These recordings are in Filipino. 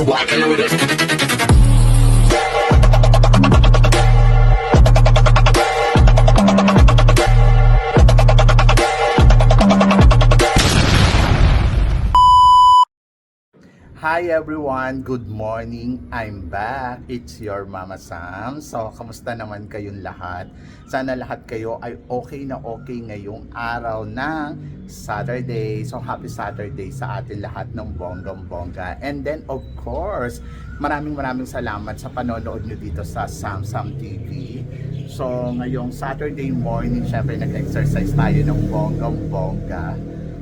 rockin' with it. Hi everyone! Good morning! I'm back! It's your Mama Sam. So, kamusta naman kayong lahat? Sana lahat kayo ay okay na okay ngayong araw ng Saturday. So, happy Saturday sa atin lahat ng bonggang-bongga. And then, of course, maraming salamat sa panonood nyo dito sa Samsam TV. So, ngayong Saturday morning, syempre nag-exercise tayo ng bonggang-bongga.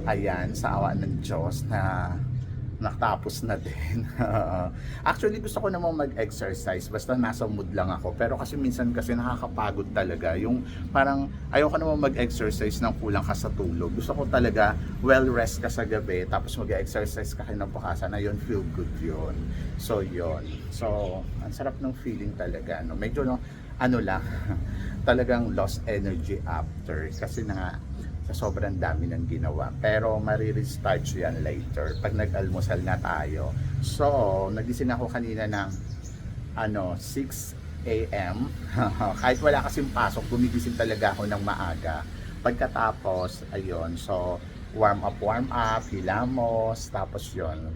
Ayan, sa awa ng Diyos na nakatapos na din. Actually, gusto ko namang mag-exercise basta nasa mood lang ako. Pero kasi minsan kasi nakakapagod talaga. Yung parang ayoko namang mag-exercise ng kulang ka sa tulog. Gusto ko talaga well-rest ka sa gabi tapos mag-exercise ka kinabukasan. Ayun, feel good yun. So, yun. So, ang sarap ng feeling talaga. No? Medyo, no, ano lang, talagang lost energy after. Kasi na sa sobrang dami ng ginawa, pero marirestart yan later pag nag-almusal na tayo. So nagising ako kanina ng 6 AM kahit wala kasing pasok, gumigising talaga ako ng maaga. Pagkatapos ayun, so warm up, hilamos, tapos yon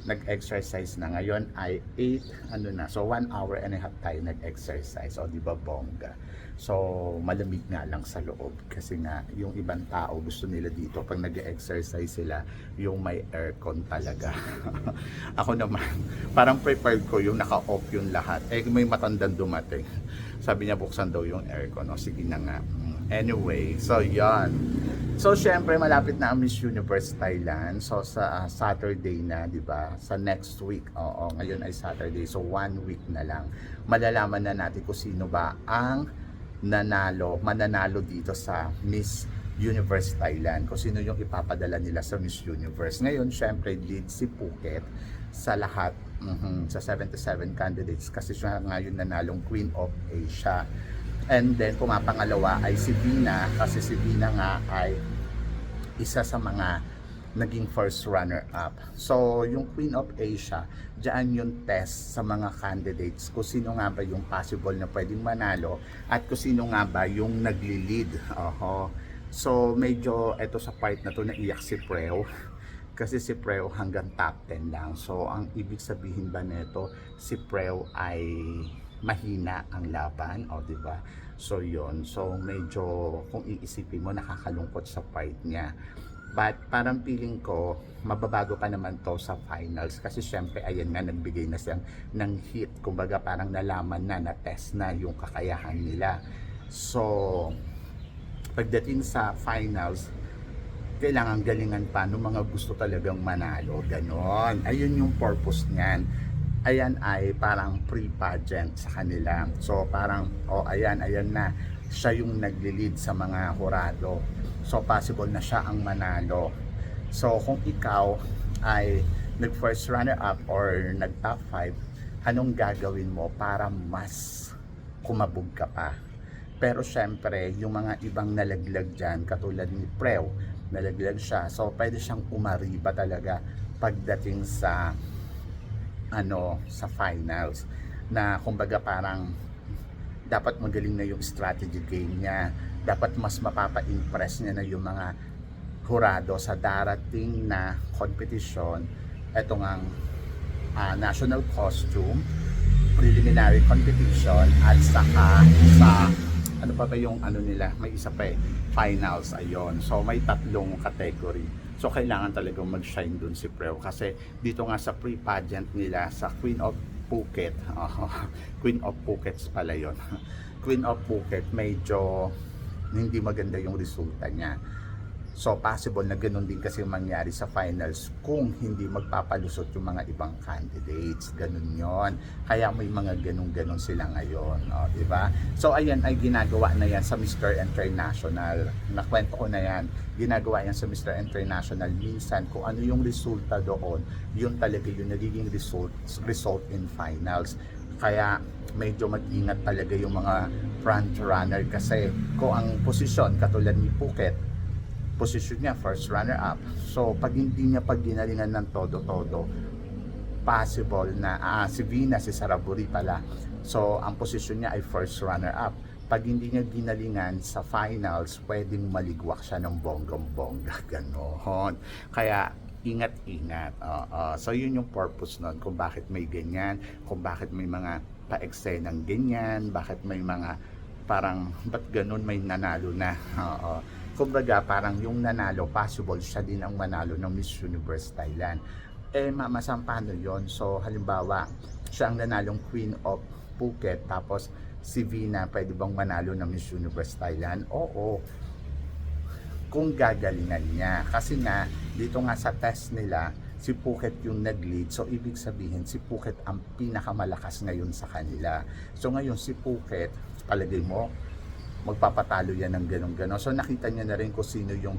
nag-exercise na. Ngayon ay 8 so 1 hour and a half tayo nag-exercise. O di ba bongga? So malamig nga lang sa loob kasi nga yung ibang tao gusto nila dito pag nag-exercise sila yung may aircon talaga. Ako naman parang prepared ko yung naka-off yung lahat. May matandang dumating, sabi niya buksan daw yung aircon. O sige na nga. Anyway, so yan. So syempre malapit na ang Miss Universe Thailand. So sa Saturday na, 'di ba? Sa next week. Oo, ngayon ay Saturday. So 1 week na lang. Malalaman na natin kung sino ba ang mananalo dito sa Miss Universe Thailand. Kung sino yung ipapadala nila sa Miss Universe. Ngayon, syempre lead si Phuket sa lahat, sa 77 candidates kasi siya ngayon nanalong Queen of Asia. And then pumapangalawa ay si Vina, kasi si Vina nga ay isa sa mga naging first runner-up. So, yung Queen of Asia, diyan yung test sa mga candidates kung sino nga ba yung possible na pwedeng manalo at kung sino nga ba yung nagli-lead. So, medyo eto sa part na to naiyak si Preo kasi si Preo hanggang top 10 lang. So, ang ibig sabihin ba nito, si Preo ay mahina ang laban, di ba? So yon. So medyo kung iisipin mo nakakalungkot sa part niya. But parang feeling ko mababago pa naman to sa finals kasi syempre ayan nga nagbigay na siyang ng hit. Kumbaga parang nalaman na test na yung kakayahan nila. So pagdating sa finals, kailangan galingan pa ng mga gusto talagang manalo. Ganon. Ayun yung purpose niyan. Ayan ay parang pre-pageant sa kanila. So parang, ayan na, siya yung nagli-lead sa mga hurado. So possible na siya ang manalo. So kung ikaw ay nag-first runner-up or nag-top 5, anong gagawin mo para mas kumabog ka pa? Pero syempre, yung mga ibang nalaglag dyan, katulad ni Preo, nalaglag siya. So pwede siyang umariba talaga pagdating sa sa finals, na kumbaga parang dapat magaling na yung strategy game niya, dapat mas mapapa-impress niya na yung mga hurado sa darating na competition. Ito ngang national costume, preliminary competition, at saka sa ano pa ba yung nila, may isa pa finals. Ayon, so may tatlong category. So kailangan talagang mag-shine dun si Preo kasi dito nga sa pre-pageant nila sa Queen of Phuket, Queen of Phuket pala yun. Queen of Phuket, medyo hindi maganda yung resulta niya. So possible na ganoon din kasi mangyari sa finals kung hindi magpapalusot yung mga ibang candidates. Ganun yon. Kaya may mga ganun sila ngayon, di ba? So ayan ay ginagawa na yan sa Mr. International. Nakwento ko na yan. Ginagawa yan sa Mr. International. Minsan kung ano yung resulta doon, yun talaga yung nagiging result in finals. Kaya medyo mag-ingat talaga yung mga front runner kasi kung ang posisyon katulad ni Phuket, posisyon niya first runner up. So pag hindi niya pagginalingan ng todo-todo, possible na si Vina, si Saraburi pala. So, ang posisyon niya ay first runner-up. Pag hindi niya ginalingan sa finals, pwedeng maligwak siya ng bonggang-bongga. Ganon. Kaya, ingat-ingat. So, yun yung purpose nun. Kung bakit may ganyan, kung bakit may mga pa-eksenang ganyan, bakit may mga parang, ba't ganun may nanalo na. Kumbaga, parang yung nanalo, possible siya din ang manalo ng Miss Universe Thailand. Mama Sam, paano yun? So, halimbawa, siya ang nanalong Queen of Phuket, tapos si Vina, pwede bang manalo ng Miss Universe Thailand? Oo, kung gagalingan niya. Kasi nga, dito nga sa test nila, si Phuket yung nag-lead. So, ibig sabihin, si Phuket ang pinakamalakas ngayon sa kanila. So, ngayon si Phuket, palagay mo, magpapatalo yan ng ganun-ganon. So, nakita niya na rin kung sino yung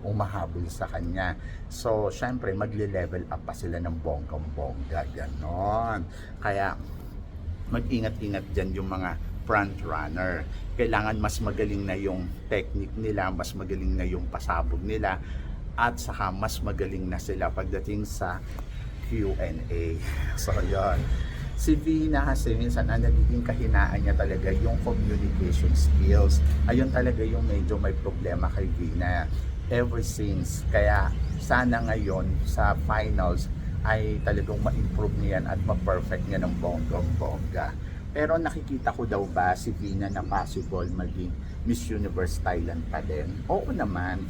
umahabol sa kanya. So, syempre, magle-level up pa sila ng bonggang-bongga. Ganon. Kaya, mag-ingat-ingat dyan yung mga front runner. Kailangan mas magaling na yung technique nila, mas magaling na yung pasabog nila, at saka mas magaling na sila pagdating sa Q&A. So, yun. Si Vina kasi minsan ang nagiging kahinaan niya talaga yung communication skills. Ayun talaga yung medyo may problema kay Vina ever since. Kaya sana ngayon sa finals ay talagang ma-improve niya yan at ma-perfect niya ng bonggang-bongga. Pero nakikita ko daw ba si Vina na possible maging Miss Universe Thailand pa din? Oo naman.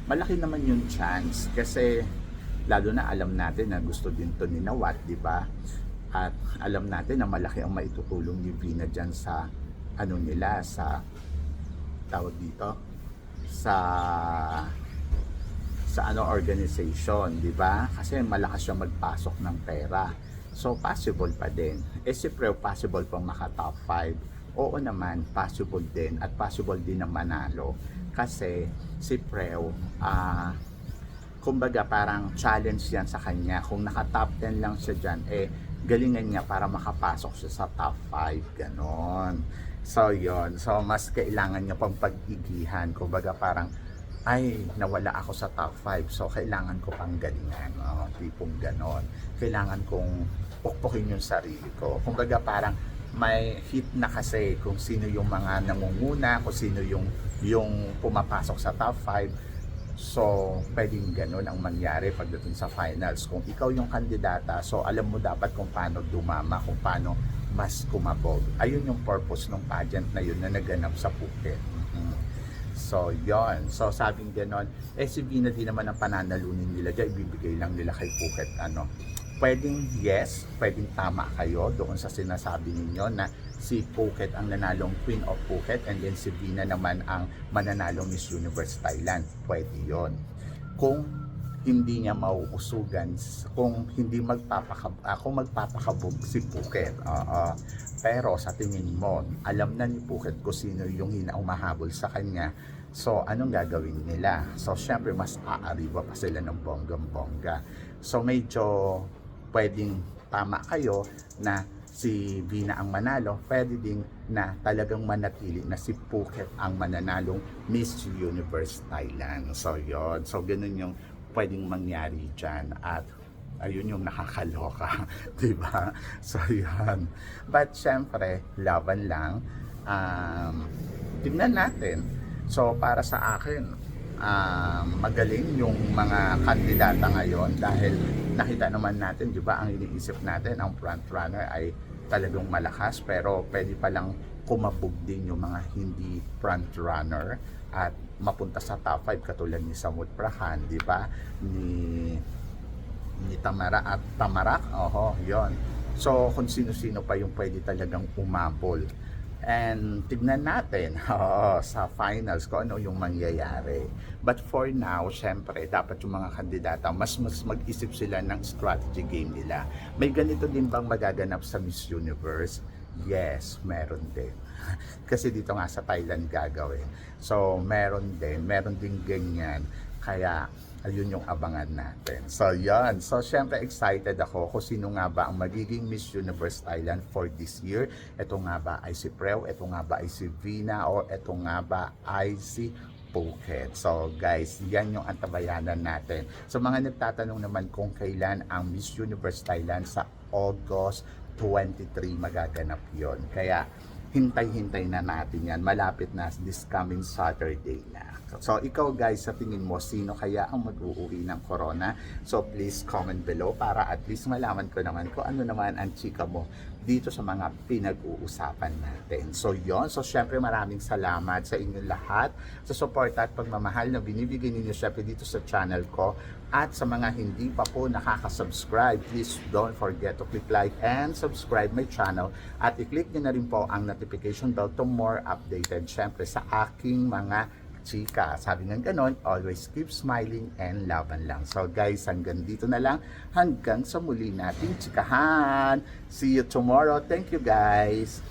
Malaki naman yung chance kasi lalo na alam natin na gusto din to ni Nawat, di ba? At alam natin na malaki ang maitutulong ni Vina dyan sa ano nila, sa tawag dito, sa ano organization, di ba? Kasi malakas siya magpasok ng pera. So possible pa din. Si Preo possible pang maka top 5. Oo naman, possible din at possible din na manalo. Kasi si Preo, kumbaga parang challenge yan sa kanya. Kung naka top 10 lang siya dyan, galingan niya para makapasok siya sa top 5, ganon. So yon, so mas kailangan niya pang pag-igihan, kumbaga parang ay nawala ako sa top 5, so kailangan ko pang galingan, tipong ganon. Kailangan kong pukpukin yung sarili ko, kumbaga parang may hit na kasi kung sino yung mga nangunguna, kung sino yung pumapasok sa top 5. So, pwedeng ganun ang mangyari pagdating sa finals. Kung ikaw yung kandidata, so alam mo dapat kung paano dumama, kung paano mas kumabog. Ayun yung purpose ng pageant na yun na naganap sa Phuket. So, yon. So, sabing ganon, si Vina din naman ang pananalunin nila dyan, ibibigay lang nila kay Phuket, pwedeng yes, pwedeng tama kayo doon sa sinasabi ninyo na si Phuket ang nanalong Queen of Phuket and then si Vina naman ang mananalong Miss Universe Thailand. Pwede yon. Kung hindi niya mauusugan, kung hindi magpapakabog si Phuket. Pero sa tingin mo, alam na ni Phuket kung sino yung umahabol sa kanya. So, anong gagawin nila? So, syempre, mas aariba pa sila ng bonggang-bongga. So, medyo pwedeng tama kayo na si Vina ang manalo, pwede din na talagang manatili na si Phuket ang mananalong Miss Universe Thailand. So, yun. So, ganun yung pwedeng mangyari dyan. At ayun yung nakakaloka, diba? So, yun. But, syempre, laban lang. Tingnan natin. So, para sa akin, magaling yung mga kandidata ngayon dahil nakita naman natin, di ba, ang iniisip natin, ang front runner ay talagang malakas, pero pwede palang kumabog din yung mga hindi front runner at mapunta sa top 5 katulad ni Samut Prakan, di ba, ni Tamara at Tamarak, yon. So kung sino-sino pa yung pwede talagang umabol. And tignan natin sa finals kung ano yung mangyayari. But for now, syempre, dapat yung mga kandidata, mas mag-isip sila ng strategy game nila. May ganito din bang magaganap sa Miss Universe? Yes, meron din. Kasi dito nga sa Thailand gagawin. So, meron din ganyan. Kaya, ayun yung abangan natin. So, yan. So, syempre excited ako kung sino nga ba ang magiging Miss Universe Thailand for this year. Ito nga ba ay si Preo? Ito nga ba ay si Vina? O ito nga ba ay si Phuket. So guys, yan yung antabayanan natin. So mga nagtatanong naman kung kailan ang Miss Universe Thailand, sa August 23 magaganap yon. Kaya hintay-hintay na natin yan. Malapit na, this coming Saturday na. So ikaw guys, sa tingin mo, sino kaya ang mag-uuwi ng corona? So please comment below para at least malaman ko naman kung ano naman ang chika mo dito sa mga pinag-uusapan natin. So yon, so syempre maraming salamat sa inyong lahat sa support at pagmamahal na binibigay ninyo syempre dito sa channel ko. At sa mga hindi pa po nakaka-subscribe, please don't forget to click like and subscribe my channel at i-click nyo na rin po ang notification bell to more updated syempre sa aking mga chika. Sabi nga ganon, always keep smiling and laban lang. So guys, hanggang dito na lang. Hanggang sa muli nating chikahan. See you tomorrow. Thank you guys.